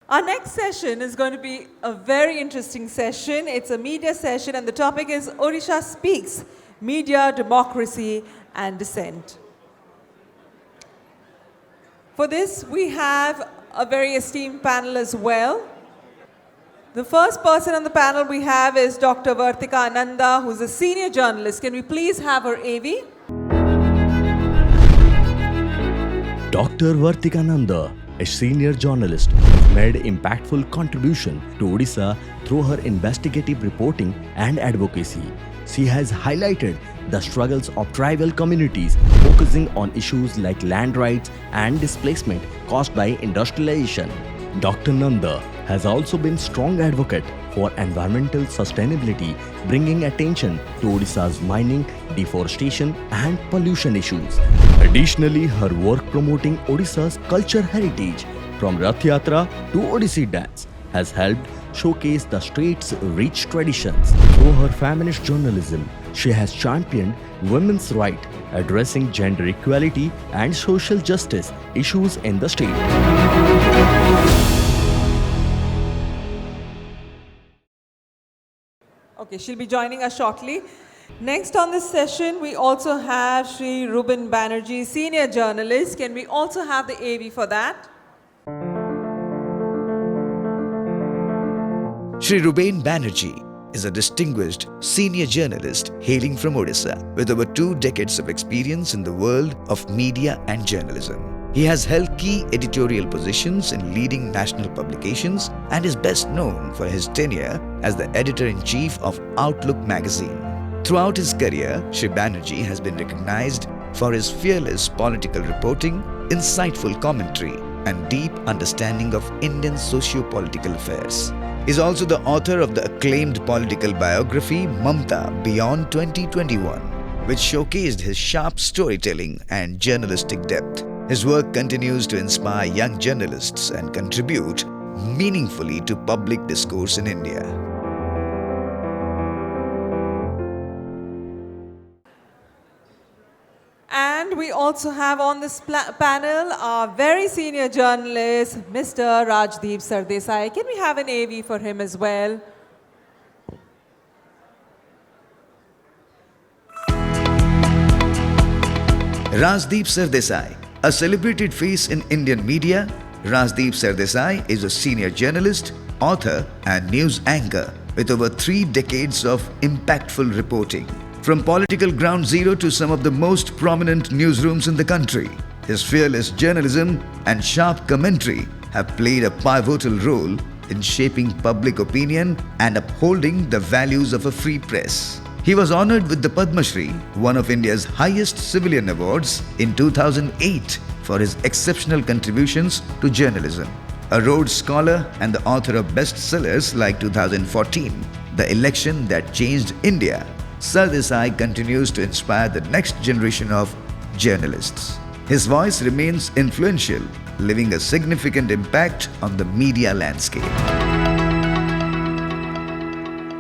Our next session is going to be a very interesting session. It's a media session and the topic is Odisha Speaks, Media, Democracy and Dissent. For this, we have a very esteemed panel as well. The first person on the panel we have is Dr. Vartika Ananda, who's a senior journalist. Can we please have her AV? Dr. Vartika Ananda, a senior journalist, made impactful contribution to Odisha through her investigative reporting and advocacy. She has highlighted the struggles of tribal communities, focusing on issues like land rights and displacement caused by industrialization. Dr. Nanda has also been strong advocate for environmental sustainability, bringing attention to Odisha's mining, deforestation and pollution issues. Additionally, her work promoting Odisha's culture heritage from Rath Yatra to Odissi dance has helped showcase the state's rich traditions. Through her feminist journalism, she has championed women's rights, addressing gender equality and social justice issues in the state. Okay, she'll be joining us shortly. Next on this session, we also have Shri Ruben Banerjee, senior journalist. Can we also have the AV for that? Shri Ruben Banerjee is a distinguished senior journalist hailing from Odisha with over 2 decades of experience in the world of media and journalism. He has held key editorial positions in leading national publications and is best known for his tenure as the editor-in-chief of Outlook magazine. Throughout his career, Shri Banerjee has been recognized for his fearless political reporting, insightful commentary, and deep understanding of Indian socio-political affairs. He is also the author of the acclaimed political biography Mamta Beyond 2021, which showcased his sharp storytelling and journalistic depth. His work continues to inspire young journalists and contribute meaningfully to public discourse in India. And we also have on this panel our very senior journalist, Mr. Rajdeep Sardesai. Can we have an AV for him as well? Rajdeep Sardesai, a celebrated face in Indian media, Rajdeep Sardesai is a senior journalist, author and news anchor with over 3 decades of impactful reporting. From political ground zero to some of the most prominent newsrooms in the country, his fearless journalism and sharp commentary have played a pivotal role in shaping public opinion and upholding the values of a free press. He was honored with the Padma Shri, one of India's highest civilian awards, in 2008 for his exceptional contributions to journalism. A Rhodes Scholar and the author of bestsellers like 2014, The Election That Changed India, Sardesai continues to inspire the next generation of journalists. His voice remains influential, leaving a significant impact on the media landscape.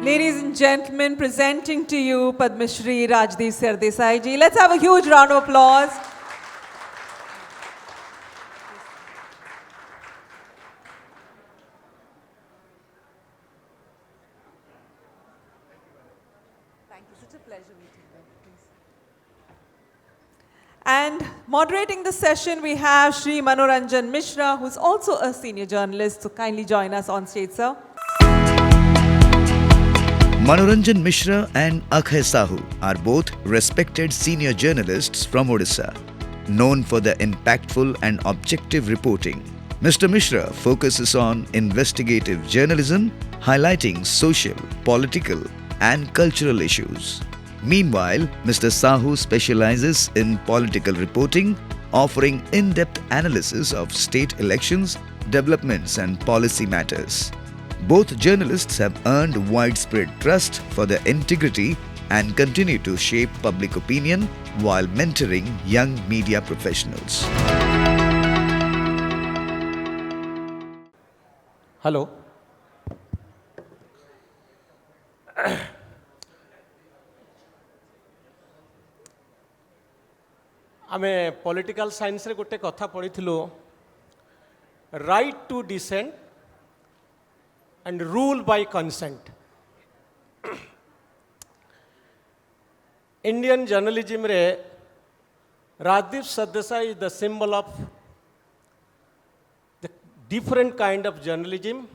Ladies and gentlemen, presenting to you Padma Shri Rajdeep Sardesai ji. Let's have a huge round of applause. Thank you. Such a pleasure meeting you. Please. And moderating the session, we have Shri Manoranjan Mishra, who's also a senior journalist. So kindly join us on stage, sir. Manoranjan Mishra and Akhay Sahu are both respected senior journalists from Odisha, known for their impactful and objective reporting. Mr. Mishra focuses on investigative journalism, highlighting social, political, and cultural issues. Meanwhile, Mr. Sahu specializes in political reporting, offering in-depth analysis of state elections, developments, and policy matters. Both journalists have earned widespread trust for their integrity and continue to shape public opinion while mentoring young media professionals. Hello. आमे political science रे गोटे कथा पढ़ी right to dissent and rule by consent. Indian journalism re Rajdeep Sardesai is the symbol of the different kind of journalism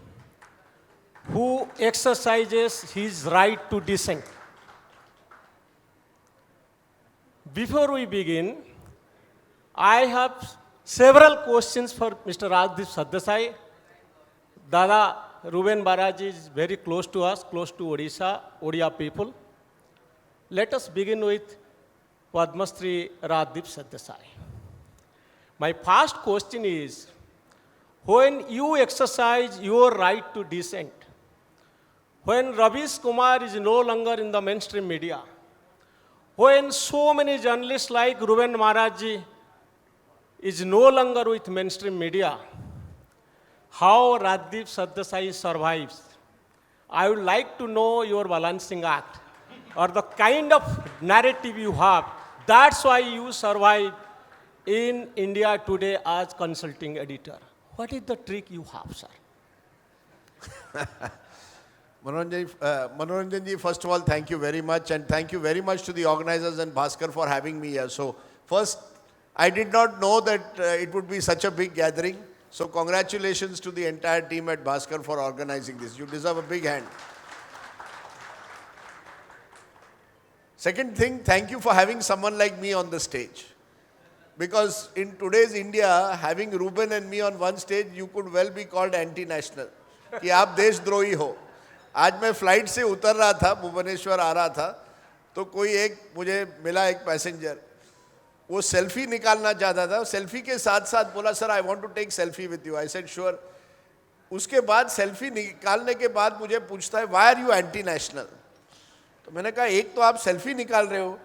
who exercises his right to dissent. Before we begin, I have several questions for Mr. Rajdeep Sardesai. Dada Ruben Baraji is very close to us, close to Odisha, Odia people. Let us begin with Padma Shri Rajdeep Sardesai. My first question is, when you exercise your right to dissent, when Ravish Kumar is no longer in the mainstream media, when so many journalists like Ruben Maharaj is no longer with mainstream media, how Rajdeep Sardesai survives? I would like to know your balancing act or the kind of narrative you have. That's why you survive in India today as consulting editor. What is the trick you have, sir? Manoranjan ji, first of all, thank you very much, and thank you very much to the organizers and Bhaskar for having me here. So, first, I did not know that it would be such a big gathering. So, congratulations to the entire team at Bhaskar for organizing this. You deserve a big hand. Second thing, thank you for having someone like me on the stage. Because in today's India, having Ruben and me on one stage, you could well be called anti-national. कि आप देशद्रोही हो. आज मैं flight से उतर रहा था, भुवनेश्वर आ रहा था, तो कोई एक मुझे मिला एक पैसेंजर, वो सेल्फी निकालना चाहता था. सेल्फी के साथ साथ बोला, sir I want to take selfie with you. I said sure. उसके बाद सेल्फी निकालने के बाद मुझे पूछता है, why are you anti national? तो मैंने कहा, एक तो आप सेल्फी निकाल रहे हो,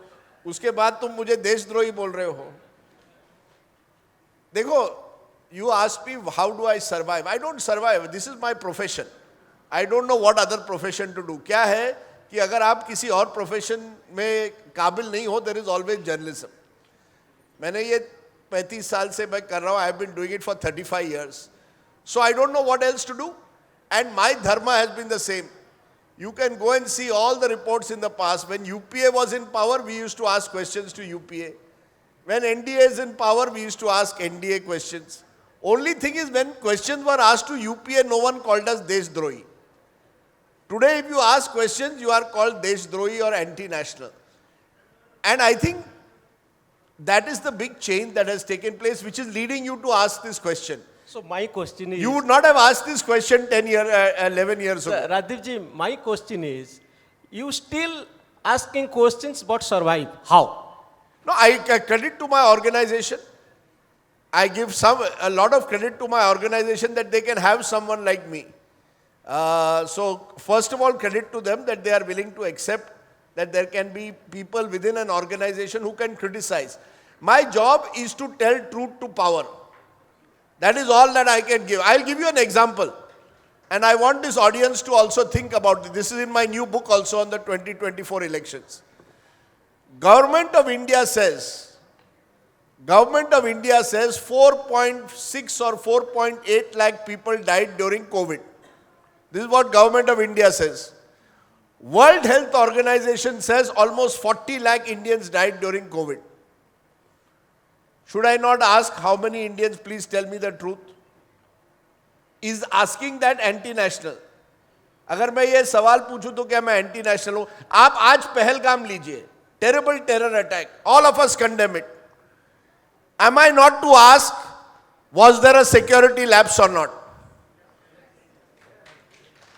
उसके बाद तुम मुझे देशद्रोही बोल रहे हो. देखो, you ask me how do I survive? I don't survive. This is my profession. I don't know what other profession to do. क्या है कि अगर आप किसी और profession में काबिल नहीं हो, there is always journalism. मैंने ये 35 साल से मैं कर रहा हूँ. I have been doing it for 35 years. So I don't know what else to do. And my dharma has been the same. You can go and see all the reports in the past. When UPA was in power, we used to ask questions to UPA. When NDA is in power, we used to ask NDA questions. Only thing is, when questions were asked to UPA, no one called us Deshdrohi. Today, if you ask questions, you are called Deshdrohi or anti-national. And I think that is the big change that has taken place, which is leading you to ask this question. So my question is... You would not have asked this question 11 years ago. Rajdeep ji, my question is, you still asking questions but survive. How? No, I credit to my organization. I give a lot of credit to my organization that they can have someone like me. So first of all, credit to them that they are willing to accept that there can be people within an organization who can criticize. My job is to tell truth to power. That is all that I can give. I'll give you an example. And I want this audience to also think about it. This is in my new book also on the 2024 elections. Government of India says 4.6 or 4.8 lakh people died during COVID. This is what Government of India says. World Health Organization says almost 40 lakh Indians died during COVID. Should I not ask how many Indians, please tell me the truth? Is asking that anti-national? अगर मैं ये सवाल पूछूं तो क्या मैं anti-national हूं? आप आज पहलगाम लीजिए. Terrible terror attack. All of us condemn it. Am I not to ask, was there a security lapse or not?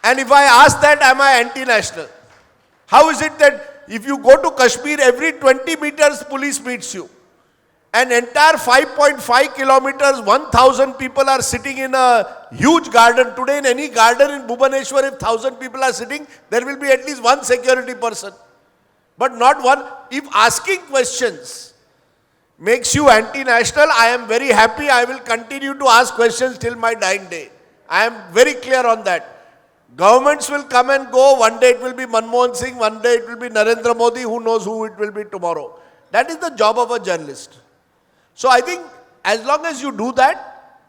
And if I ask that, am I anti-national? How is it that if you go to Kashmir, every 20 meters police meets you? An entire 5.5 kilometers, 1,000 people are sitting in a huge garden. Today in any garden in Bhubaneswar, if 1,000 people are sitting, there will be at least one security person. But not one. If asking questions makes you anti-national, I am very happy. I will continue to ask questions till my dying day. I am very clear on that. Governments will come and go. One day it will be Manmohan Singh. One day it will be Narendra Modi. Who knows who it will be tomorrow. That is the job of a journalist. So I think as long as you do that,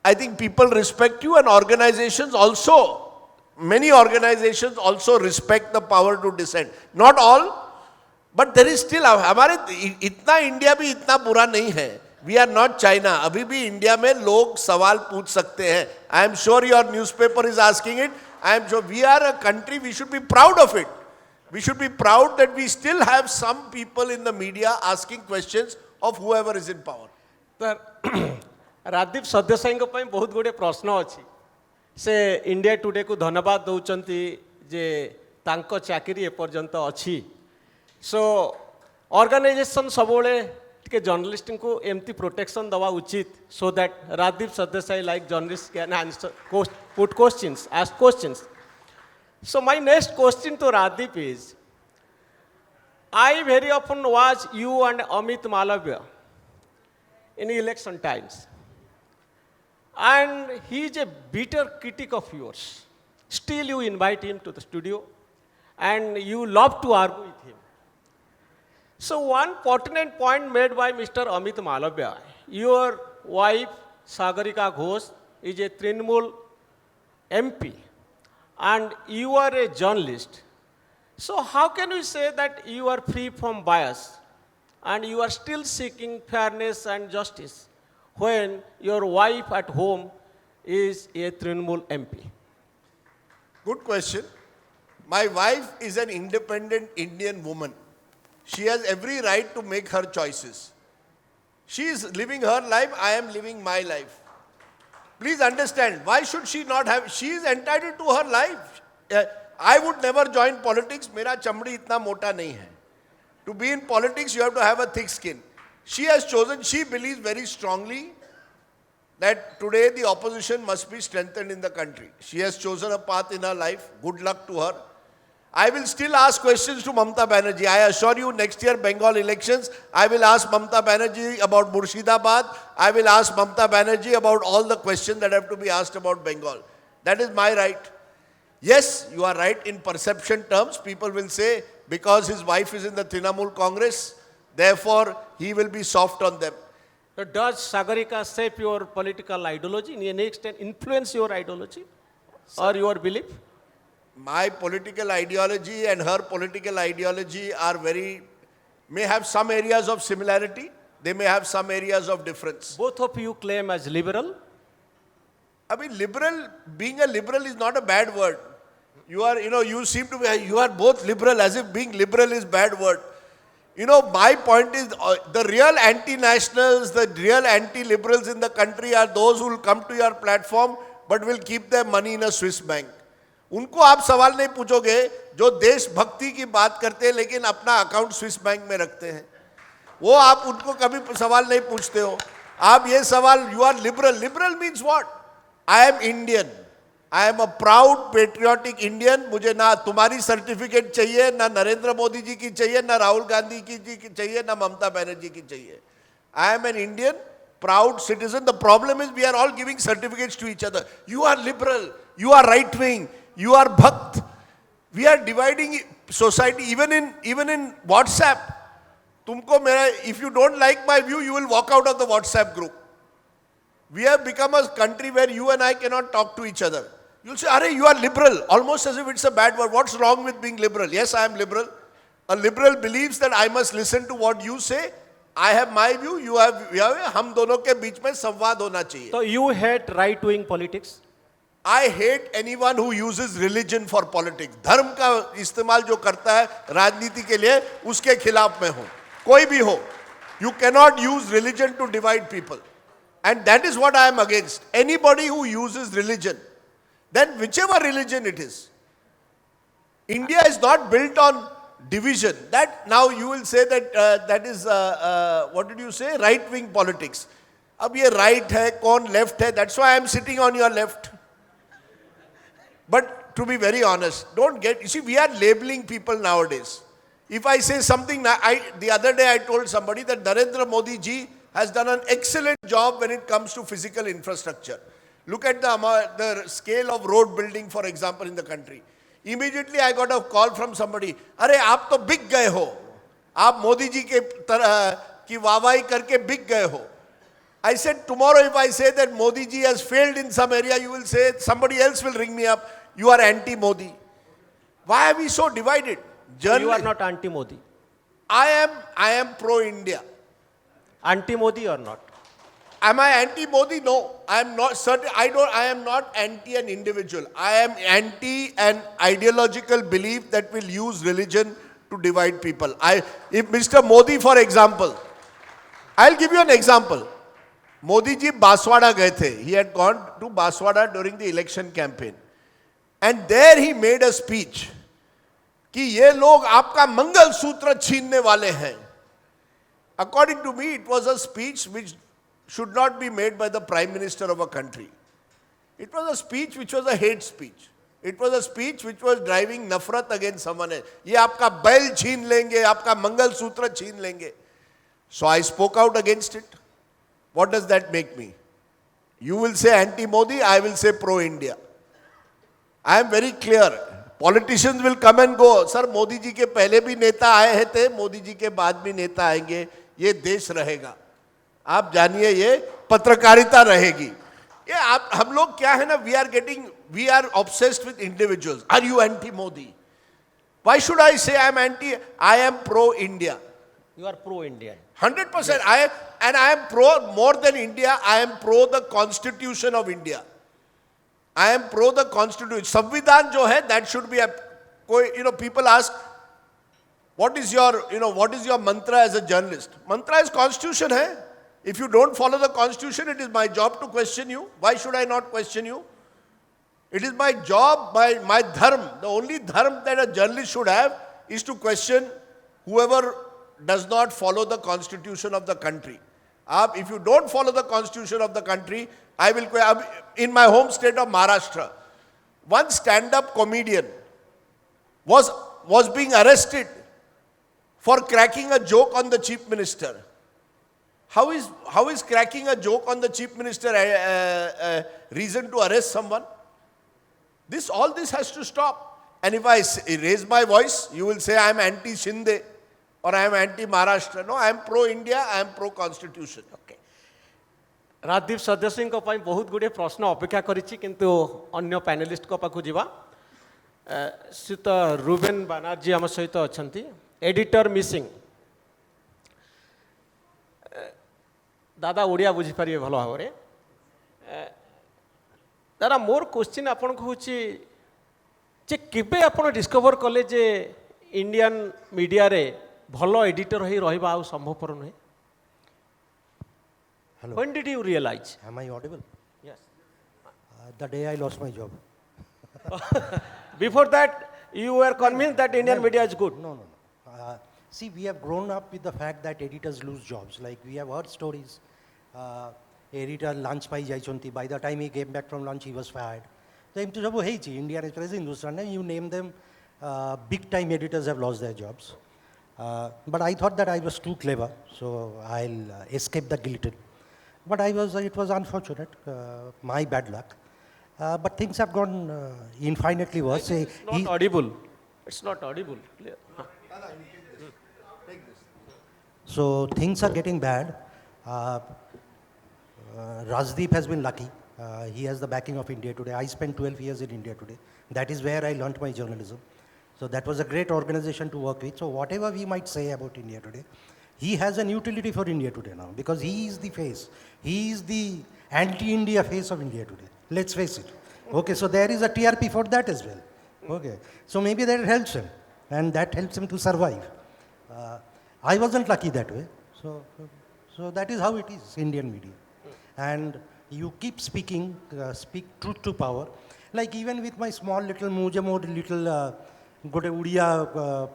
I think people respect you and organizations also many organizations also respect the power to dissent. Not all, but there is still, हमारे इतना India भी इतना बुरा नहीं है. We are not China. अभी भी India में लोग सवाल पूछ सकते हैं. I am sure your newspaper is asking it. I am sure we are a country, we should be proud of it. We should be proud that we still have some people in the media asking questions of whoever is in power. Sir Rajdeep Sardesai बहुत गुड़े प्रश्न अच्छी से India today को धन्यवाद दौरान जे तांको चाकरी एपर्यंत अच्छी सो ऑर्गेनाइजेशन सबले टे जर्नलिस्ट को एमती प्रोटेक्शन दवा उचित so that Rajdeep Sardesai like journalist can answer put questions ask questions. So my next question to Radip is, I very often watch you and Amit Malavya in election times. And he is a bitter critic of yours. Still you invite him to the studio and you love to argue with him. So one pertinent point made by Mr. Amit Malavya, your wife Sagarika Ghosh is a Trinamool MP. And you are a journalist. So how can you say that you are free from bias and you are still seeking fairness and justice when your wife at home is a Trinamool MP? Good question. My wife is an independent Indian woman. She has every right to make her choices. She is living her life, I am living my life. Please understand, why should she not have, she is entitled to her life. I would never join politics, mera chamdi itna mota nahi hai. To be in politics, you have to have a thick skin. She has chosen, she believes very strongly that today the opposition must be strengthened in the country. She has chosen a path in her life, good luck to her. I will still ask questions to Mamata Banerjee. I assure you, next year Bengal elections, I will ask Mamata Banerjee about Murshidabad. I will ask Mamata Banerjee about all the questions that have to be asked about Bengal. That is my right. Yes, you are right in perception terms. People will say, because his wife is in the Trinamool Congress, therefore he will be soft on them. So does Sagarika shape your political ideology, in any extent influence your ideology or your belief? My political ideology and her political ideology are may have some areas of similarity, they may have some areas of difference. Both of you claim as liberal? I mean, being a liberal is not a bad word. You seem to be, you are both liberal, as if being liberal is bad word. My point is, the real anti-nationals, the real anti-liberals in the country are those who will come to your platform but will keep their money in a Swiss bank. उनको आप सवाल नहीं पूछोगे जो देशभक्ति की बात करते हैं लेकिन अपना अकाउंट स्विस बैंक में रखते हैं, वो आप उनको कभी सवाल नहीं पूछते हो. आप ये सवाल, you are liberal. Liberal means what? I am Indian, I am a proud patriotic Indian. मुझे ना तुम्हारी सर्टिफिकेट चाहिए, ना नरेंद्र मोदी जी की चाहिए, ना राहुल गांधी की चाहिए, ना ममता बनर्जी की चाहिए. I am an Indian proud citizen. The problem is we are all giving certificates to each other. You are liberal, you are right wing, you are bhakt. We are dividing society even in WhatsApp. If you don't like my view, you will walk out of the WhatsApp group. We have become a country where you and I cannot talk to each other. You'll say, Arey, you are liberal, almost as if it's a bad word. What's wrong with being liberal? Yes, I am liberal. A liberal believes that I must listen to what you say. I have my view, you have, हम दोनों के बीच में संवाद होना चाहिए. So you hate right-wing politics? I hate anyone who uses religion for politics. धर्म का इस्तेमाल जो करता है राजनीति के लिए, उसके खिलाफ मैं हूँ. कोई भी हो. You cannot use religion to divide people. And that is what I am against. Anybody who uses religion, then whichever religion it is. India is not built on division. That now you will say that that is what did you say? Right-wing politics. अब ये right है, कौन left है? That's why I am sitting on your left. But to be very honest, don't get. You see, we are labeling people nowadays. If I say something, the other day I told somebody that Narendra Modi ji has done an excellent job when it comes to physical infrastructure. Look at the scale of road building, for example, in the country. Immediately I got a call from somebody. अरे आप तो बिक गए हो. आप मोदी जी के तरह की वाहवाही करके बिक गए हो. I said, tomorrow if I say that Modi ji has failed in some area, you will say, somebody else will ring me up, you are anti-Modi. Why are we so divided? You are not anti-Modi. I am pro-India. Anti-Modi or not? Am I anti-Modi? No. I am not certain. I am not anti an individual. I am anti an ideological belief that will use religion to divide people. If Mr. Modi, for example, I'll give you an example. Modi ji Baswada gaye the. He had gone to Baswada during the election campaign. And there he made a speech कि ये लोग आपका मंगल सूत्र छीनने वाले हैं. According to me, it was a speech which should not be made by the Prime Minister of a country. It was a speech which was a hate speech. It was a speech which was driving nafrat against someone else. ये आपका बैल छीन लेंगे, आपका मंगल सूत्र छीन लेंगे. So I spoke out against it. What does that make me? You will say anti-Modi, I will say pro-India. I am very clear. Politicians will come and go. Sir, Modi ji के पहले भी नेता आए थे, मोदी जी के बाद भी नेता आएंगे. ये देश रहेगा. आप जानिए ये पत्रकारिता रहेगी. ये आप हम लोग क्या है ना, we are obsessed with individuals. Are you anti-Modi? Why should I say I am anti? I am pro-India. You are pro-India. 100%. Yes. I am pro more than India. I am pro the Constitution of India. I am pro the Constitution. Samvidhan jo hai, that should be people ask, what is your mantra as a journalist? Mantra is Constitution hai. If you don't follow the Constitution, it is my job to question you. Why should I not question you? It is my job, my dharma. The only dharma that a journalist should have is to question whoever does not follow the Constitution of the country. If you don't follow the Constitution of the country, I will. In my home state of Maharashtra, one stand-up comedian was being arrested for cracking a joke on the chief minister. How is cracking a joke on the chief minister a reason to arrest someone? All this has to stop. And if I raise my voice, you will say I am anti-Shinde or I am anti-Maharashtra. No, I am pro-India, I am pro-Constitution. Okay. Rajdeep सदस्य बहुत गुड़े प्रश्न अपेक्षा करिछि किंतु अन्य panelist को पाखु जीवा श्रीत Reuben Banerjee आम सहित अछंती एडिटर मिसिंग दादा ओडिया बुझी पारिबे भलो भाबरे दादा मोर क्वेश्चन आपन को होछि जे केबे आपन डिस्कवर कले जे इंडियन मीडिया रे भलो एडिटर होई रहिबा आ संभवपर नहे. Hello. When did you realize? Am I audible? Yes. The day I lost my job. Before that, you were convinced that Indian media is good. No. See, we have grown up with the fact that editors lose jobs. Like we have heard stories. Editor lunch pai jaichonti. By the time he came back from lunch, he was fired. So em to jabo heichi. India Express, Hindustan, you name them. Big time editors have lost their jobs. But I thought that I was too clever, so I'll escape the guillotine. But it was unfortunate, my bad luck. But things have gone infinitely worse. It's not audible. It's not audible. Clear. So things are getting bad. Rajdeep has been lucky. He has the backing of India Today. I spent 12 years in India Today. That is where I learnt my journalism. So that was a great organization to work with. So whatever we might say about India Today, he has an utility for India Today now because he is the face. He is the anti-India face of India Today. Let's face it. Okay, so there is a TRP for that as well. Okay, so maybe that helps him and that helps him to survive. I wasn't lucky that way. So that is how it is, Indian media. And you keep speaking, speak truth to power. Like even with my small little good Odia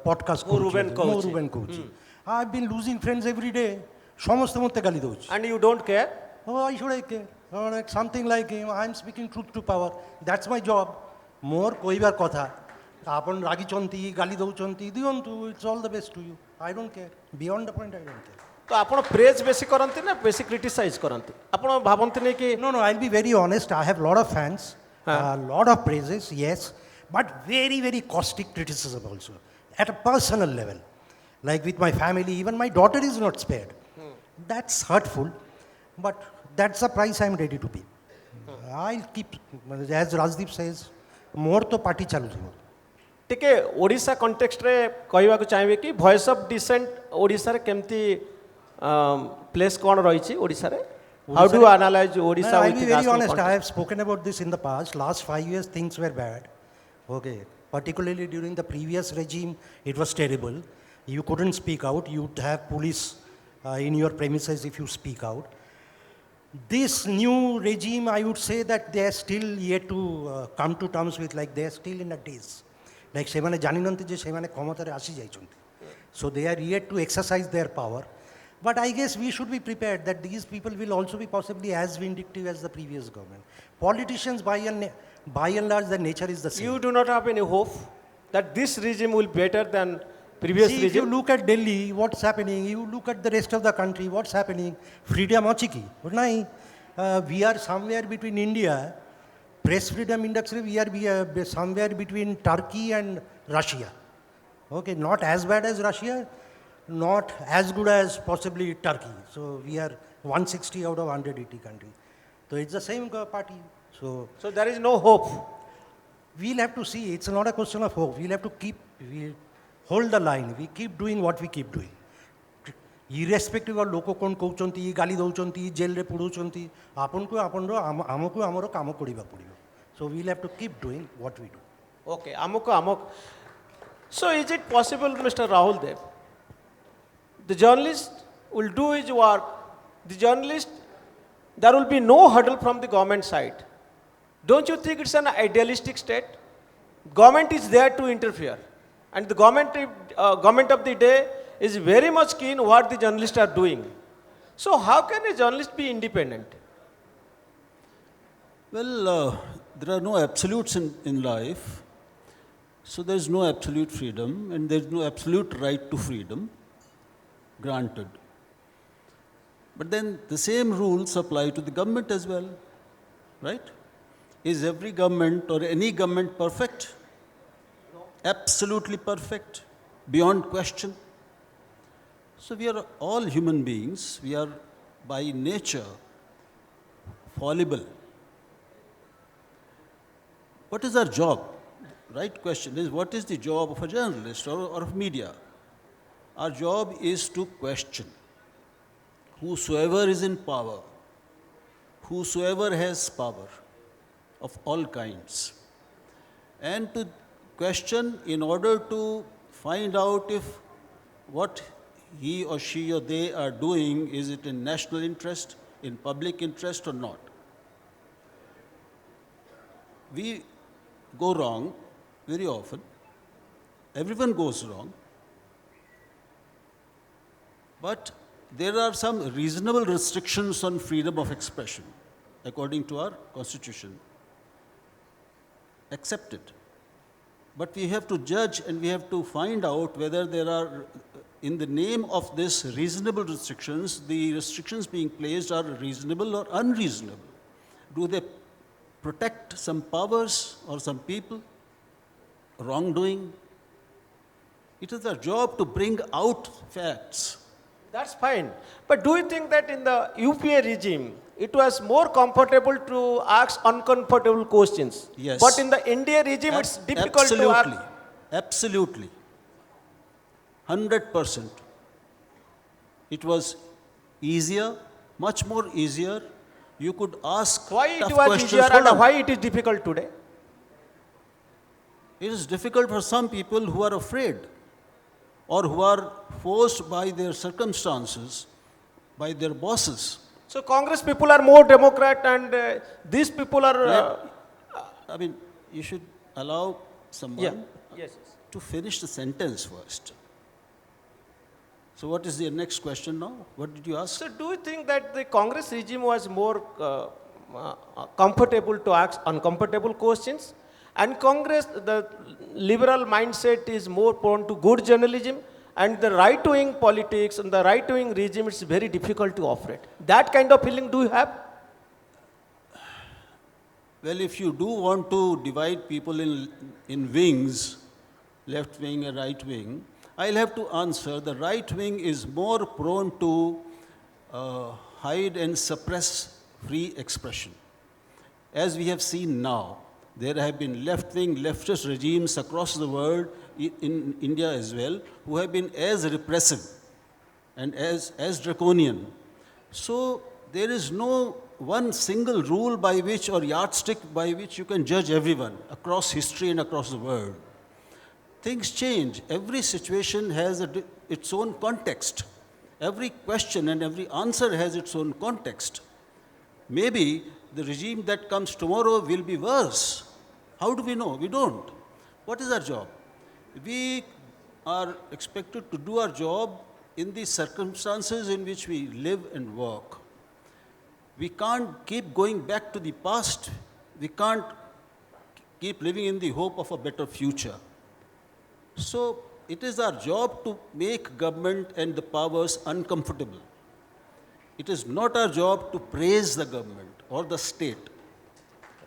podcast. Ruben coach. I've been losing friends every day. And you don't care? Oh, why should I care? Or like something like I'm speaking truth to power. That's my job. More koibar kotha. Apan ragi chonti, gali douchanti, diontu. It's all the best to you. I don't care. Beyond the point, I don't care. तो आपण praise बेसी करंती ना बेसी criticise करंती आपण भाबंती ने कि No, I'll be very honest. I have a lot of fans, a lot of praises, yes, but very, very caustic criticism also at a personal level. Like with my family, even my daughter is not spared. That's hurtful, but that's the price I'm ready to pay. I'll keep, as Rajdeep says, more to party chalu thibo. टिके Odisha context रे कहवा को चाहिए कि voice of decent Odisha रे केमती place कौन रही छी ओडिशा रे how do analyse Odisha I'll be very honest, I have spoken about this in the past. Last 5 years things were bad. Okay, particularly during the previous regime, it was terrible. You couldn't speak out. You'd have police in your premises if you speak out. This new regime, I would say that they are still yet to come to terms with, like they are still in a daze. Like semane janinante je semane khamotare asi jaichunti. So they are yet to exercise their power. But I guess we should be prepared that these people will also be possibly as vindictive as the previous government. Politicians, by and large, their nature is the same. You do not have any hope that this regime will be better than previous See, if you regime? look at Delhi, what's happening? You look at the rest of the country, what's happening? Freedom achiki. We are somewhere between India. Press freedom index, we are somewhere between Turkey and Russia. Okay, not as bad as Russia, not as good as possibly Turkey. So we are 160 out of 180 countries. So it's the same party. So there is no hope. we'll have to see. It's not a question of hope. We'll have to hold the line. We keep doing what we keep doing. Irrespective of loko kon kouchanti, gali douchanti, jail re puduchanti, apanku amaku amaro kamo koriba podibo. So we'll have to keep doing what we do. Okay, amok. So is it possible, Mr. Rahul Dev, the journalist will do his work, the journalist, there will be no hurdle from the government side. Don't you think it's an idealistic state? Government is there to interfere. And the government of the day is very much keen what the journalists are doing. So how can a journalist be independent? Well, there are no absolutes in life. So there is no absolute freedom and there is no absolute right to freedom granted. But then the same rules apply to the government as well, right? Is every government or any government perfect? No. Absolutely perfect, beyond question. So we are all human beings. We are by nature fallible. What is our job? Right question is, what is the job of a journalist or of media? Our job is to question whosoever is in power, whosoever has power of all kinds, and to question in order to find out if what he or she or they are doing, is it in national interest, in public interest or not. We go wrong very often. Everyone goes wrong. But there are some reasonable restrictions on freedom of expression according to our constitution. Accepted. But we have to judge and we have to find out whether there are, in the name of this reasonable restrictions, the restrictions being placed are reasonable or unreasonable. Do they protect some powers or some people? Wrongdoing? It is our job to bring out facts. That's fine. But do you think that in the UPA regime, it was more comfortable to ask uncomfortable questions? Yes. But in the India regime, it's difficult to ask. Absolutely. 100%. It was easier, much more easier. You could ask Why it tough was questions. easier Hold and on. why it is difficult today? It is difficult for some people who are afraid or who are forced by their circumstances, by their bosses. So Congress people are more Democrat and these people are... I mean, you should allow someone Yes. to finish the sentence first. So what is the next question now? What did you ask? So do you think that the Congress regime was more comfortable to ask uncomfortable questions? And Congress, the liberal mindset is more prone to good journalism, and the right-wing politics and the right-wing regime, it's very difficult to operate. That kind of feeling do you have? Well, if you do want to divide people in wings, left wing and right wing, I'll have to answer the right wing is more prone to hide and suppress free expression. As we have seen now, there have been left-wing, leftist regimes across the world, in India as well, who have been as repressive and as draconian. So there is no one single rule by which or yardstick by which you can judge everyone across history and across the world. Things change. Every situation has its own context. Every question and every answer has its own context. Maybe the regime that comes tomorrow will be worse. How do we know? We don't. What is our job? We are expected to do our job in the circumstances in which we live and work. We can't keep going back to the past. We can't keep living in the hope of a better future. So it is our job to make government and the powers uncomfortable. It is not our job to praise the government or the state.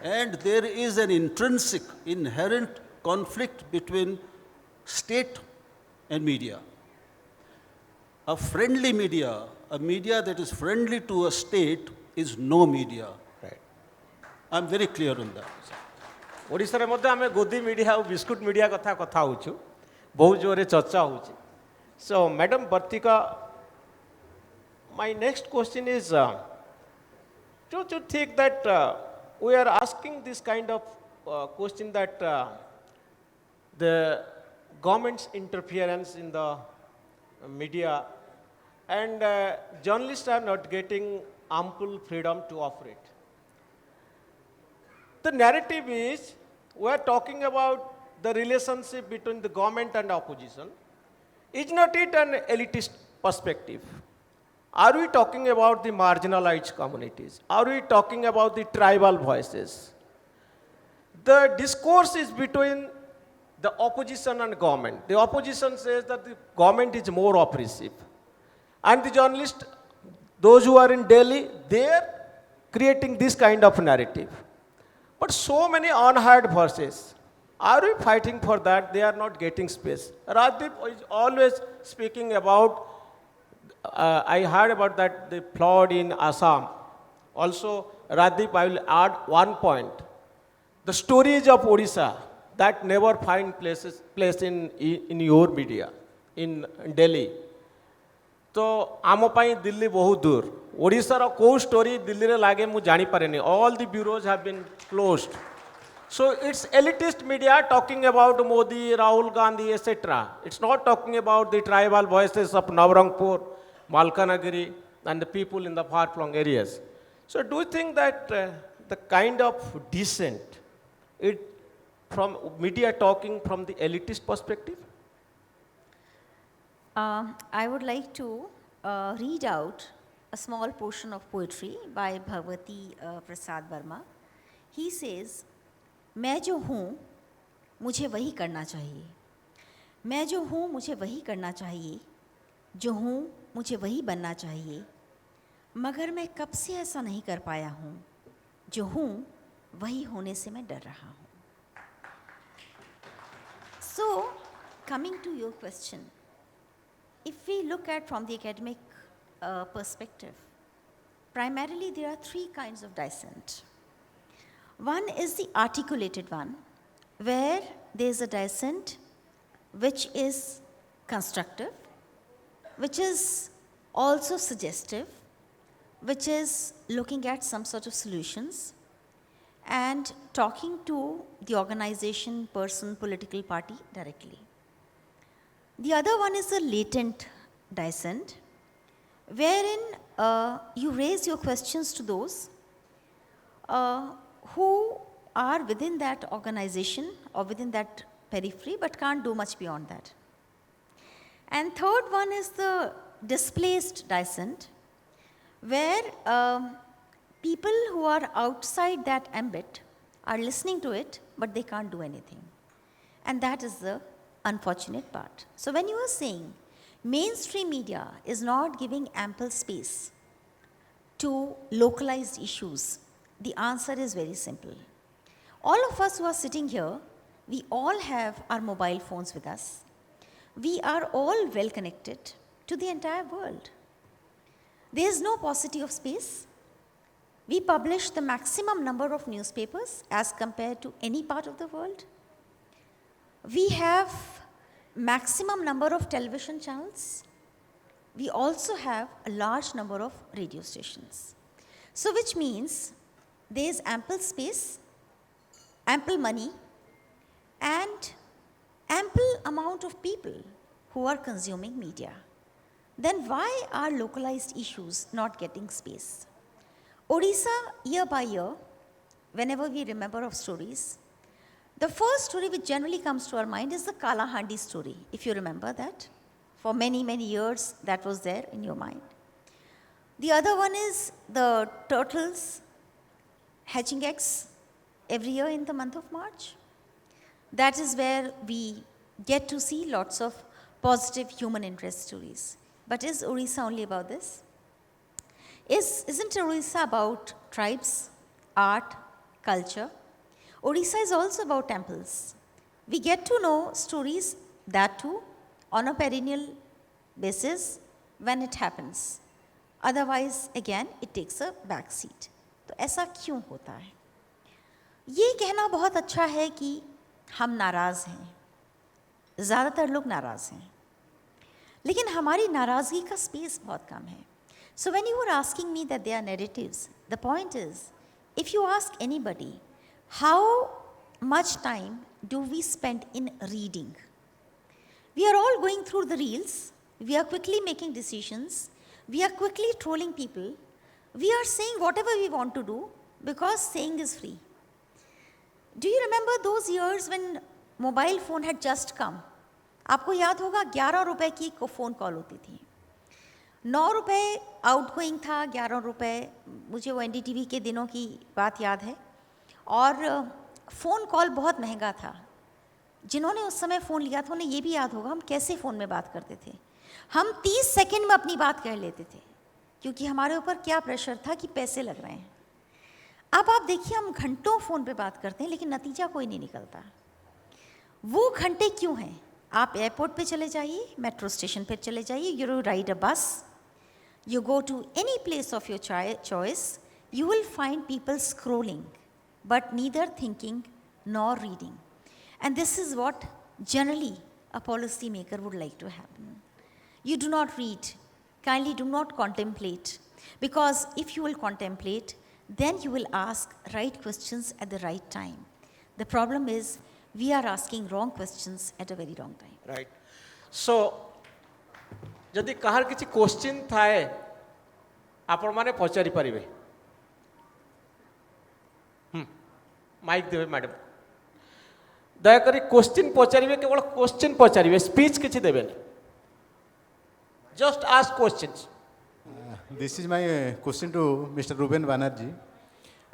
And there is an intrinsic, inherent conflict between state and media. A friendly media, a media that is friendly to a state, is no media. Right. I'm very clear on that. Odisha मध्य आम गोदी media और biscuit media कथा कथा होचु बहुत जोरे चर्चा होची. So Madam Vartika, my next question is, don't you think that we are asking this kind of question that the government's interference in the media and journalists are not getting ample freedom to operate? The narrative is, we are talking about the relationship between the government and opposition. Is not it an elitist perspective? Are we talking about the marginalized communities? Are we talking about the tribal voices? The discourse is between the opposition and government. The opposition says that the government is more oppressive. And the journalists, those who are in Delhi, they are creating this kind of narrative. But so many unheard voices. Are we fighting for that? They are not getting space. Rajdeep is always speaking about, I heard about that, the flood in Assam. Also, Rajdeep, I will add one point. The stories of Odisha that never find place in your media, in Delhi. तो आम पाई दिल्ली बहुत दूर ओडिशार को story Delhi रे लागे मु जानी पारेनी all the bureaus have been closed so it's elitist media talking about Modi, Rahul Gandhi, etc. It's not talking about the tribal voices of Navrangpur, Malkanagiri and the people in the far-flung areas. So do you think that the kind of dissent, it from media talking from the elitist perspective? I would like to read out a small portion of poetry by Bhagwati Prasad Verma. He says, मैं जो हूँ मुझे वही करना चाहिए, मैं जो हूँ मुझे वही करना चाहिए, जो हूँ मुझे वही बनना चाहिए, मगर मैं कब से ऐसा नहीं कर पाया हूँ, जो हूँ वही होने से मैं डर रहा हूँ. So, coming to your question, if we look at from the academic perspective, primarily there are three kinds of dissent. One is the articulated one, where there is a dissent which is constructive, which is also suggestive, which is looking at some sort of solutions and talking to the organization, person, political party directly. The other one is a latent dissent, wherein you raise your questions to those who are within that organization or within that periphery but can't do much beyond that. And third one is the displaced dissent, where people who are outside that ambit are listening to it but they can't do anything. And that is the unfortunate part. So when you are saying mainstream media is not giving ample space to localized issues, the answer is very simple. All of us who are sitting here, we all have our mobile phones with us. We are all well connected to the entire world. There is no paucity of space. We publish the maximum number of newspapers as compared to any part of the world. We have maximum number of television channels. We also have a large number of radio stations. So which means there is ample space, ample money, and ample amount of people who are consuming media. Then why are localized issues not getting space? Odisha, year by year, whenever we remember of stories, the first story which generally comes to our mind is the Kalahandi story, if you remember that. For many, many years, that was there in your mind. The other one is the turtles hatching eggs every year in the month of March. That is where we get to see lots of positive human interest stories. But is Odisha only about this? Isn't Odisha about tribes, art, culture? Odisha is also about temples. We get to know stories, that too, on a perennial basis when it happens. Otherwise, again, it takes a back seat. तो ऐसा क्यों होता है? ये कहना बहुत अच्छा है कि हम नाराज़ हैं. ज़्यादातर लोग नाराज़ हैं. लेकिन हमारी नाराज़गी का स्पेस बहुत कम है. So when you were asking me that they are narratives, the point is, if you ask anybody, how much time do we spend in reading? We are all going through the reels. We are quickly making decisions. We are quickly trolling people. We are saying whatever we want to do because saying is free. Do you remember those years when mobile phone had just come? आपको याद होगा 11 रुपए की को phone call होती थी. 9 रुपए outgoing था, 11 रुपए, मुझे वो NDTV के दिनों की बात याद है. और फ़ोन कॉल बहुत महंगा था. जिन्होंने उस समय फ़ोन लिया था उन्हें ये भी याद होगा हम कैसे फ़ोन में बात करते थे. हम 30 सेकंड में अपनी बात कह लेते थे क्योंकि हमारे ऊपर क्या प्रेशर था कि पैसे लग रहे हैं. अब आप देखिए हम घंटों फ़ोन पे बात करते हैं लेकिन नतीजा कोई नहीं निकलता. वो घंटे क्यों हैं? आप एयरपोर्ट पे चले जाइए, मेट्रो स्टेशन पे चले जाइए, you ride a bus, you go to any place of your choice, you will find people scrolling, but neither thinking nor reading. And this is what generally a policy maker would like to happen. You do not read, kindly do not contemplate, because if you will contemplate, then you will ask right questions at the right time. The problem is, we are asking wrong questions at a very wrong time. Right. So, जदि कहार किसी question थाए आपण माने पचारि परिबे. Mic देवे madam. दयाकरी question पचारिबे, केवल question पचारिबे, speech किछि देबेनी. Just ask questions. This is my question to mister Ruben Banerjee.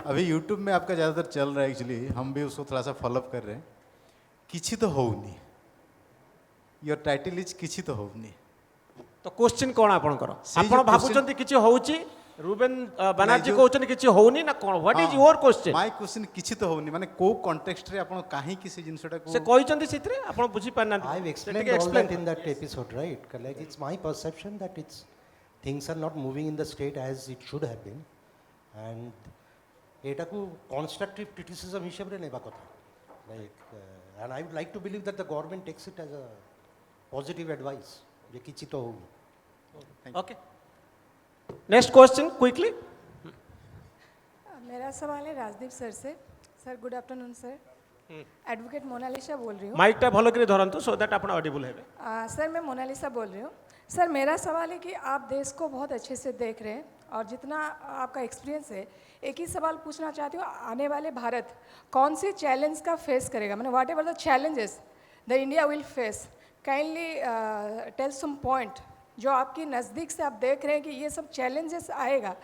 अभी यूट्यूब में आपका ज़्यादातर चल रहा है, एक्चुअली हम भी उसको थोड़ा सा फॉलोअप कर रहे हैं. किछि तो होउनी, योर टाइटल इज किछि तो होउनी. तो क्वेश्चन कोन आपण करो? आपण भाबुचंती किछि होउची, रूबेन बनर्जी कहउचंती किछि होउनी ना कोन? What is your question? My question किछि तो होउनी माने को कॉन्टेक्स्ट रे आपण काहे किसी जिंसटा को से कहउचंती सितरे आपण बुझी पाना. I have explained all that in that episode, right? Like it's my perception that it's things are not moving in the state as it should have been, and eta ko constructive criticism hisabare neba kotha. Like and I would like to believe that the government takes it as a positive advice. Je kichi to hogi. Okay. Next question quickly. मेरा सवाल है Rajdeep sir से. Sir good afternoon sir. Advocate Monalisa बोल रही हूँ. Mike टा भलो करी धरंतु सो दैट आपण ऑडिबल हेबे. सर मैं मोनालिसा बोल रही हूँ. सर मेरा सवाल है कि आप देश को बहुत अच्छे से देख रहे हैं और जितना आपका एक्सपीरियंस है, एक ही सवाल पूछना चाहती हूँ, आने वाले भारत कौन से चैलेंज का फेस करेगा? मैंने whatever the challenges the India will face, kindly tell some point जो आपकी नज़दीक से आप देख रहे हैं कि ये सब चैलेंजेस आएगा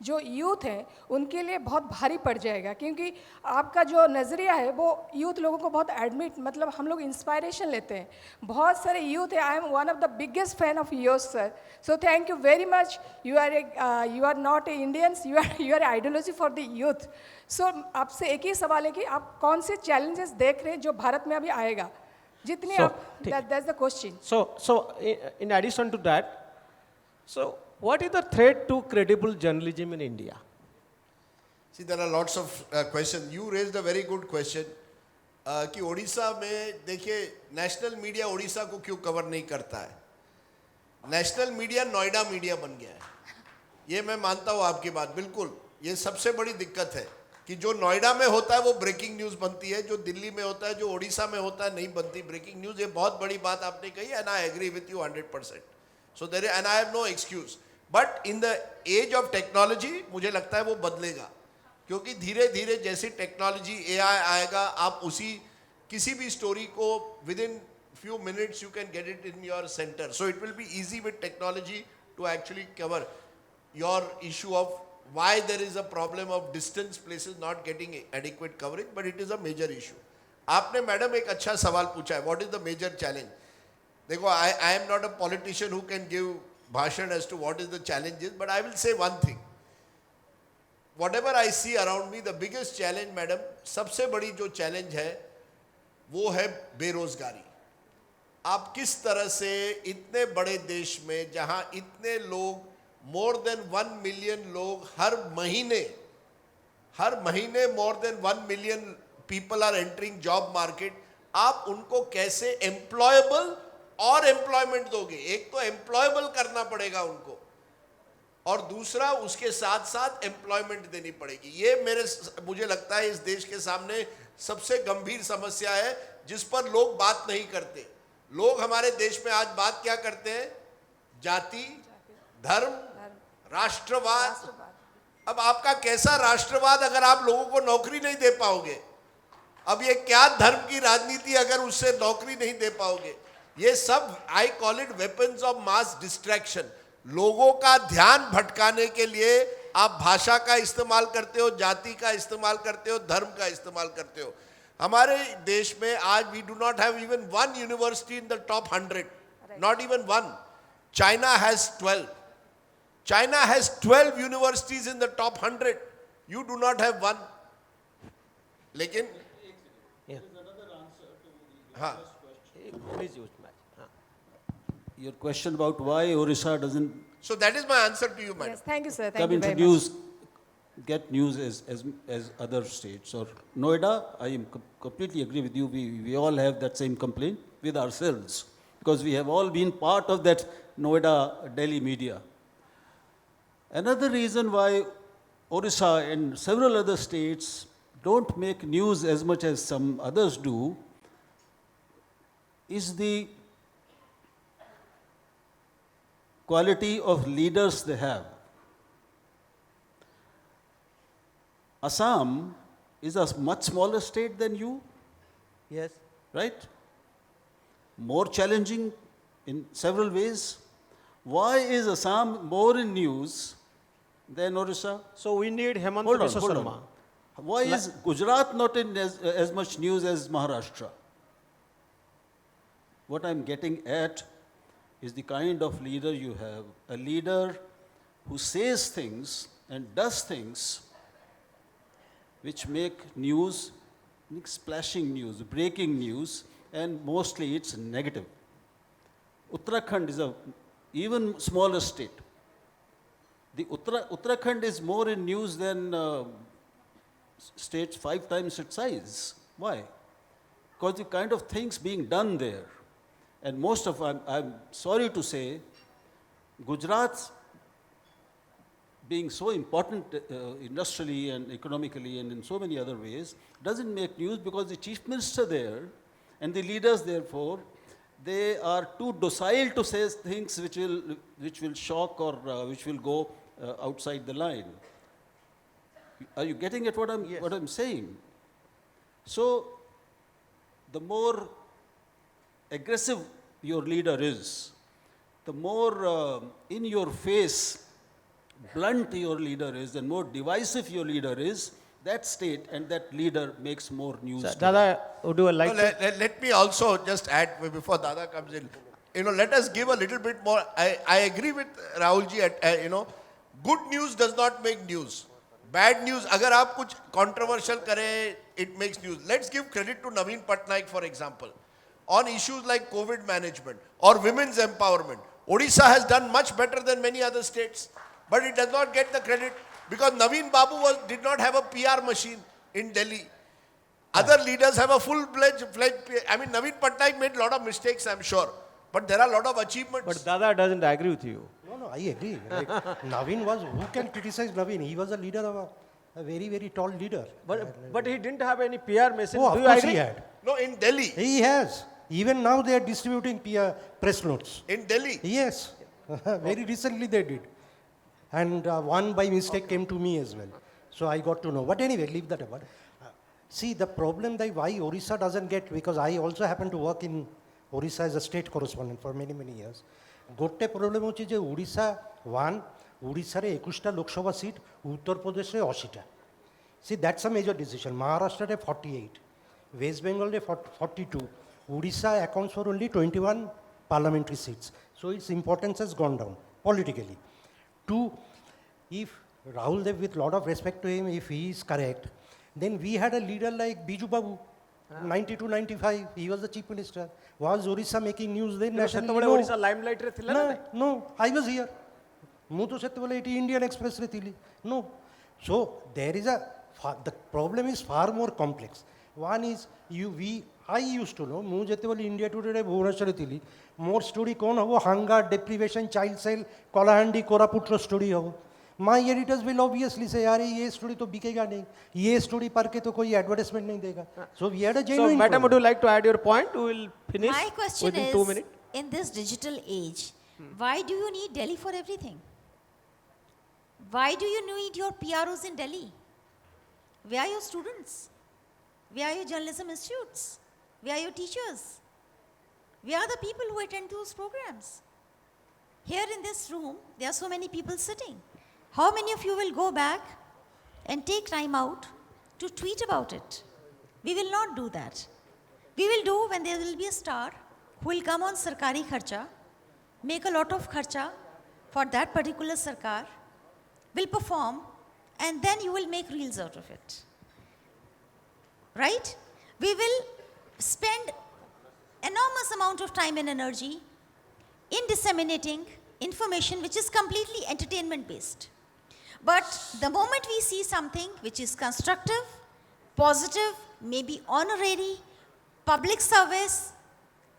जो यूथ है उनके लिए बहुत भारी पड़ जाएगा, क्योंकि आपका जो नज़रिया है वो यूथ लोगों को बहुत एडमिट, मतलब हम लोग इंस्पायरेशन लेते हैं. बहुत सारे यूथ है. I am one of the biggest fan of yours sir. So thank you very much. You are not a Indians, you are ideology for the youth. So आपसे एक ही सवाल है कि आप कौन से चैलेंजेस देख रहे हैं जो भारत में अभी आएगा, जितनी that's the question. So in addition to that, so what is the threat to credible journalism in India? See, there are lots of questions. You raised a very good question कि ओडिशा में देखिए नेशनल मीडिया ओडिशा को क्यों cover नहीं करता है. National media Noida media बन गया है. ये मैं मानता हूँ आपकी बात बिल्कुल. ये सबसे बड़ी दिक्कत है कि जो नोएडा में होता है वो ब्रेकिंग न्यूज़ बनती है, जो दिल्ली में होता है, जो ओडिशा में होता है नहीं बनती ब्रेकिंग न्यूज़. ये बहुत बड़ी बात आपने कही and I agree with you 100%. So there and I have no excuse. But in the age of technology मुझे लगता है वो बदलेगा, क्योंकि धीरे धीरे जैसी टेक्नोलॉजी एआई आएगा, आप उसी किसी भी स्टोरी को with in few minutes you can get it in your center. So it will be easy with technology to actually cover your issue of why there is a problem of distance places not getting adequate coverage, but it is a major issue. आपने madam एक अच्छा सवाल पूछा है, what is the major challenge? देखो, I am not a politician who can give भाषण as to what is the challenges, but I will say one thing. Whatever I see around me, the biggest challenge, madam, सबसे बड़ी जो challenge है, वो है बेरोजगारी. आप किस तरह से इतने बड़े देश में जहां इतने लोग, मोर देन 1 मिलियन लोग हर महीने more than 1 million people are entering job market, आप उनको कैसे एम्प्लॉयबल और एम्प्लॉयमेंट दोगे? एक तो एम्प्लॉयबल करना पड़ेगा उनको, और दूसरा उसके साथ साथ एम्प्लॉयमेंट देनी पड़ेगी. ये मुझे लगता है इस देश के सामने सबसे गंभीर समस्या है जिस पर लोग बात नहीं करते. लोग हमारे देश में आज बात क्या करते हैं? जाति, धर्म, राष्ट्रवाद. अब आपका कैसा राष्ट्रवाद अगर आप लोगों को नौकरी नहीं दे पाओगे? अब ये क्या धर्म की राजनीति अगर उससे नौकरी नहीं दे पाओगे? ये सब I call it weapons of mass distraction. लोगों का ध्यान भटकाने के लिए आप भाषा का इस्तेमाल करते हो, जाति का इस्तेमाल करते हो, धर्म का इस्तेमाल करते हो. हमारे देश में आज we do not have even one university in the top 100, not even one. China has 12. China has 12 universities in the top 100. You do not have one. लेकिन हाँ, your question about why Odisha doesn't so that is my answer to you, madam. Yes, thank you, sir. Thank come you into very much. news, get news as other states or Noida. I am completely agree with you. We all have that same complaint with ourselves because we have all been part of that Noida Delhi media. Another reason why Odisha and several other states don't make news as much as some others do is the quality of leaders they have. Assam is a much smaller state than you. Yes. Right? More challenging in several ways. Why is Assam more in news than Odisha? So we need Hemant Hold on, Biswa hold Sharma. on. Why is Gujarat not in as much news as Maharashtra? What I'm getting at is the kind of leader you have. A leader who says things and does things which make news, make splashing news, breaking news, and mostly it's negative. Uttarakhand is a even smaller state. The Uttarakhand is more in news than states 5 times its size. Why? Because the kind of things being done there, and most of, I'm sorry to say, Gujarat being so important industrially and economically and in so many other ways, doesn't make news because the chief minister there and the leaders therefore, they are too docile to say things which will shock or which will go outside the line. Are you getting at what I'm saying? So, the more aggressive your leader is, the more in your face, blunt your leader is, and more divisive your leader is, that state and that leader makes more news. Sir, Dada, would you like to? Let me also just add before Dada comes in. Let us give a little bit more. I agree with Rahulji. Good news does not make news. Bad news, agar aap kuch controversial kare, it makes news. Let's give credit to Naveen Patnaik, for example, on issues like COVID management or women's empowerment. Odisha has done much better than many other states, but it does not get the credit. Because Naveen Babu did not have a PR machine in Delhi. Other leaders have a full-fledged, I mean, Naveen Patnaik made a lot of mistakes, I'm sure. But there are a lot of achievements. But Dada doesn't agree with you. No, I agree. Like, Naveen was, who can criticize Naveen? He was a leader of a very, very tall leader. But he didn't have any PR message. Oh, of Do you course agree? he had. No, in Delhi. He has. Even now they are distributing PR press notes. In Delhi. Yes. Very recently they did. And one by mistake came to me as well. So I got to know. But anyway, leave that apart. See, the problem that why Odisha doesn't get, because I also happen to work in Odisha as a state correspondent for many, many years. Gotte problem hoche je Odisha, one, Odisha re 21 Lok Sabha seat, Uttar Pradesh re 80 ta. See, that's a major decision. Maharashtra re 48, West Bengal re 42. Odisha accounts for only 21 parliamentary seats. So its importance has gone down politically. Two, if Rahul Dev, with lot of respect to him, if he is correct, then we had a leader like Biju Babu, 92, 95. He was the chief minister. Was Odisha making news then? Nationally? No. Odisha limelight re thila na? No, I was here. ମୁଁ ତ ସେତେବେଳେ ଏଠି Indian Express ରେ ଥିଲି. No. So there is the problem is far more complex. One is I used to know, ମୁଁ ଯେତେବେଳେ India Today ରେ ଭୁବନେଶ୍ୱରରେ ଥିଲି, ମୋର story କ'ଣ ହବ? Hunger, deprivation, child cell, Kalahandi, କୋରାପୁଟର story ହବ. My editors will obviously say, यार ये story तो बिकेगा नहीं, ये story पर के तो कोई advertisement नहीं देगा. So we had a genuine. So, madam, would you like to add your point? We will finish My question within is, 2 minutes. in this digital age, why do you need Delhi for everything? Why do you need your PROs in Delhi? Where are your students? Where are your journalism institutes? Where are your teachers? Where are the people who attend those programs? Here in this room, there are so many people sitting. How many of you will go back and take time out to tweet about it? We will not do that. We will do when there will be a star who will come on Sarkari Kharcha, make a lot of kharcha for that particular Sarkar, will perform, and then you will make reels out of it. Right? We will spend enormous amount of time and energy in disseminating information which is completely entertainment based. But the moment we see something which is constructive, positive, maybe honorary, public service,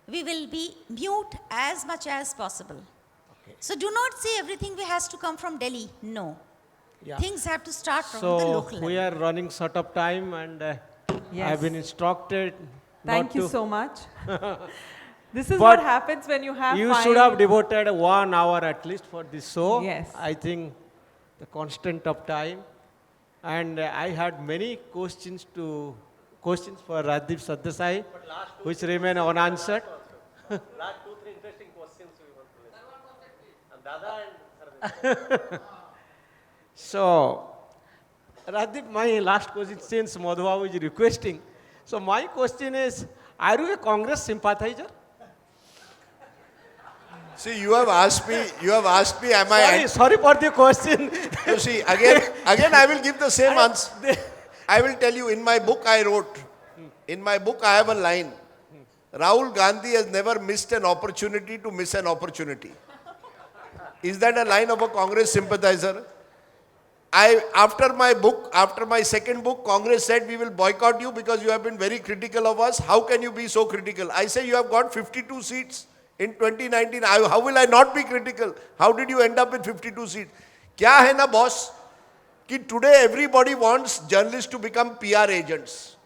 we will be mute as much as possible. Okay. So do not say everything has to come from Delhi. No. Yeah. Things have to start from the So, local we level. are running short of time, and I Yes. have been instructed Thank not you to. so much. This is But what happens when you have You five- should have devoted 1 hour at least for this show. Yes. I think the constant of time. And I had many questions for Rajdeep Sardesai, which remain unanswered. Last 2-3 interesting questions we want to listen. And Dada and Sardesai. So, Rajdeep, my last question, since Madhubaba is requesting. So, my question is, are you a Congress sympathizer? See, you have asked me, am Sorry for the question. You see, again, I will give the same answer. I will tell you, in my book I wrote, I have a line. Rahul Gandhi has never missed an opportunity to miss an opportunity. Is that a line of a Congress sympathizer? After my second book, Congress said, we will boycott you because you have been very critical of us. How can you be so critical? I say, you have got 52 seats in 2019. How will I not be critical? How did you end up with 52 seats? Kya hai na boss? Ki today everybody wants journalists to become PR agents.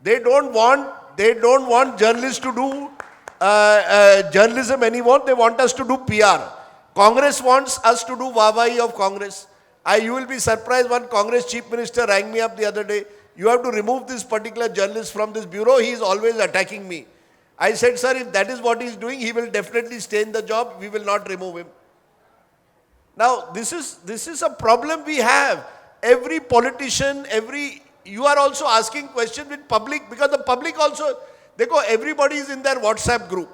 They don't want journalists to do journalism anymore. They want us to do PR. Congress wants us to do Wawahi of Congress. You will be surprised, one Congress chief minister rang me up the other day. You have to remove this particular journalist from this bureau. He is always attacking me. I said, sir, if that is what he is doing, he will definitely stay in the job. We will not remove him. Now, this is a problem we have. Every politician, you are also asking questions with public, because the public also, everybody is in their WhatsApp group.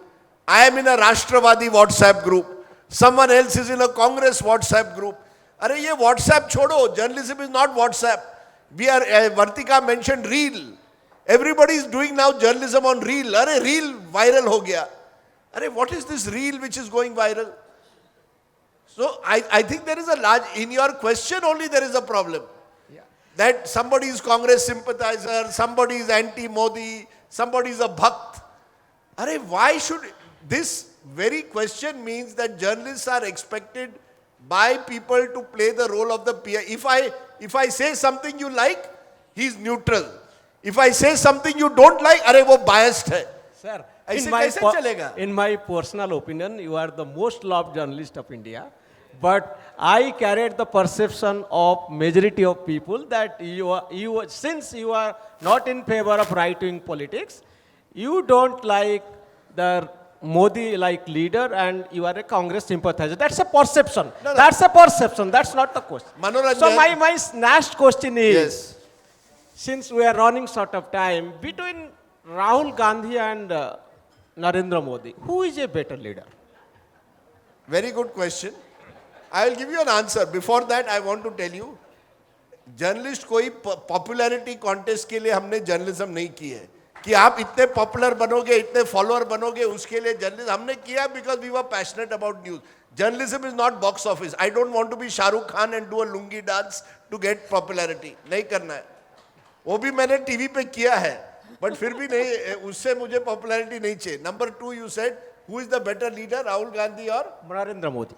I am in a Rashtravadi WhatsApp group. Someone else is in a Congress WhatsApp group. Are ye WhatsApp chodo, journalism is not WhatsApp. Vartika mentioned Reel. Everybody is doing now journalism on Reel. Are Reel viral ho gaya. Are what is this Reel which is going viral? So I think there is a large, in your question only there is a problem. That somebody is Congress sympathizer, somebody is anti-Modi, somebody is a Bhakt. Arey, why should, this very question means that journalists are expected by people to play the role of the peer. If I say something you like, he is neutral. If I say something you don't like, arey wo biased hai. Sir, ऐसे कैसे चलेगा? in my personal opinion, you are the most loved journalist of India. But I carried the perception of majority of people that since you are not in favor of right-wing politics, you don't like the Modi-like leader and you are a Congress sympathizer. That's a perception. No. That's a perception. That's not the question. Manoranjan. So my next question is, Yes. since we are running short of time, between Rahul Gandhi and Narendra Modi, who is a better leader? Very good question. I will give you an answer. Before that, I want to tell you, journalist कोई popularity contest के लिए हमने journalism नहीं की है कि आप इतने पॉपुलर बनोगे, इतने फॉलोअर बनोगे, उसके लिए जर्नलिज्म हमने किया because we were passionate about news. Journalism is not box office. I don't want to be Shahrukh Khan and do a lungi dance to get popularity. नहीं करना है. वो भी मैंने टीवी पे किया है, बट फिर भी नहीं, उससे मुझे पॉपुलैरिटी नहीं चाहिए. Number 2, you said who is the better leader, Rahul Gandhi और Narendra Modi.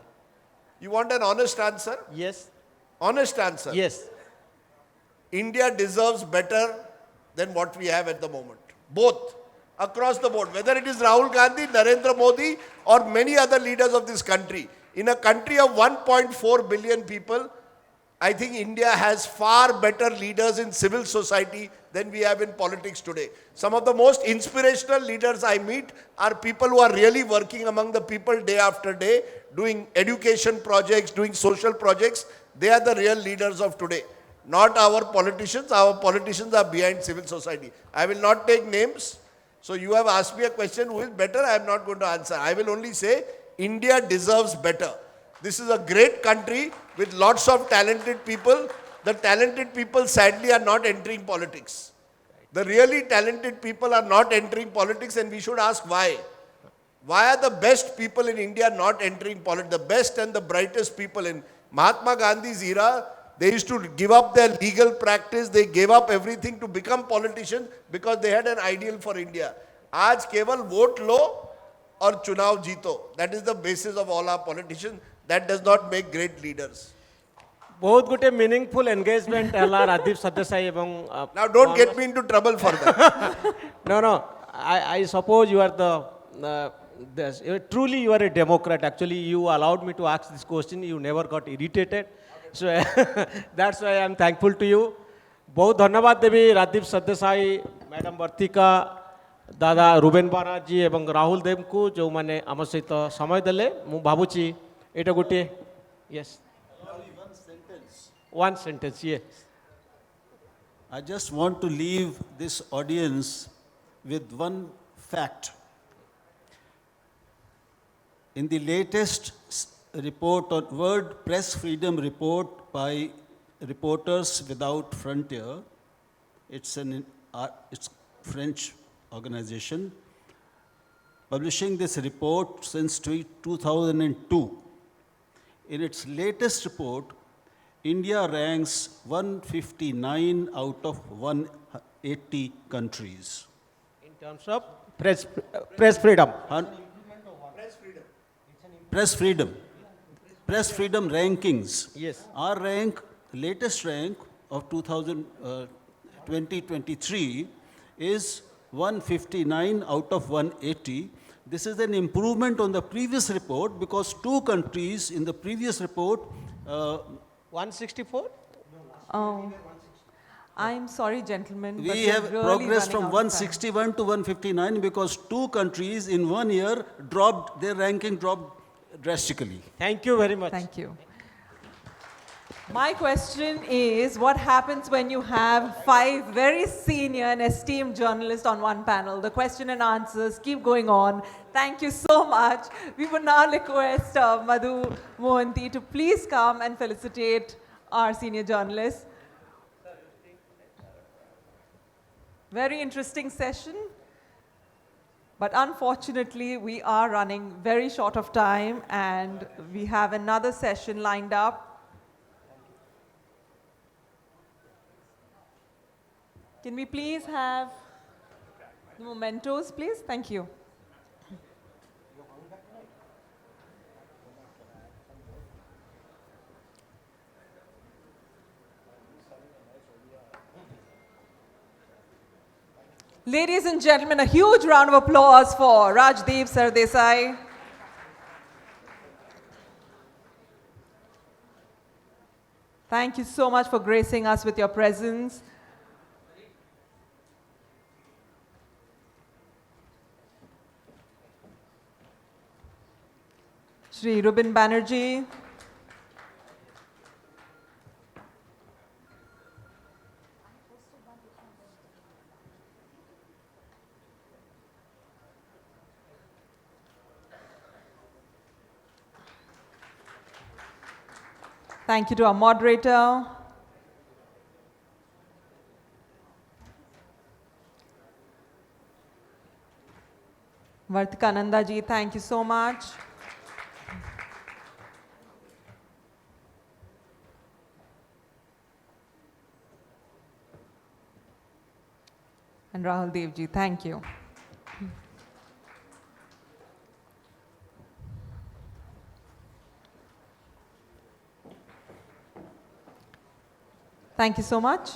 You want an honest answer? Yes. Honest answer. Yes. India deserves better than what we have at the moment. Both. Across the board. Whether it is Rahul Gandhi, Narendra Modi or many other leaders of this country. In a country of 1.4 billion people, I think India has far better leaders in civil society than we have in politics today. Some of the most inspirational leaders I meet are people who are really working among the people day after day, doing education projects, doing social projects. They are the real leaders of today. Not our politicians. Our politicians are behind civil society. I will not take names. So you have asked me a question, who is better? I am not going to answer. I will only say India deserves better. This is a great country with lots of talented people. The talented people sadly are not entering politics. The really talented people are not entering politics, and we should ask why. Why are the best people in India not entering politics? The best and the brightest people in Mahatma Gandhi's era, they used to give up their legal practice. They gave up everything to become politicians because they had an ideal for India. आज केवल vote लो और चुनाव जीतो. That is the basis of all our politicians. That does not make great leaders. बहुत गुटे meaningful engagement हला राजीव सरदेसाई एवं Now don't get me into trouble for that. No, I suppose you are truly you are a Democrat. Actually, you allowed me to ask this question. You never got irritated. So that's why I am thankful to you. बहुत धन्यवाद देवी Rajiv Sardesai, madam वर्तिका, दादा Ruben बाराजी एवं राहुल देव को जो माने आम सहित समय देले. मु भाबुची एटा गुटे yes. One sentence, yes. I just want to leave this audience with one fact. In the latest report on World Press Freedom Report by Reporters Without Frontier, it's French organization, publishing this report since 2002. In its latest report, India ranks 159 out of 180 countries. In terms of press freedom. Press freedom rankings. Yes. Our latest rank of 2023 is 159 out of 180. This is an improvement on the previous report because two countries in the previous report 164? Oh, I'm sorry, gentlemen. but we we're have really progressed running from out of time. 161 to 159 because two countries in 1 year their ranking dropped drastically. Thank you very much. Thank you. My question is, what happens when you have 5 very senior and esteemed journalists on one panel? The question and answers keep going on. Thank you so much. We would now request Madhu Mohanty to please come and felicitate our senior journalists. Very interesting session. But unfortunately, we are running very short of time and we have another session lined up. Can we please have the mementos, please? Thank you. Ladies and gentlemen, a huge round of applause for Rajdeep Sardesai. Thank you so much for gracing us with your presence. Shri Rubin Banerjee. Thank you to our moderator. Vartikananda ji, thank you so much. And Rahul Dev ji, thank you. Thank you so much.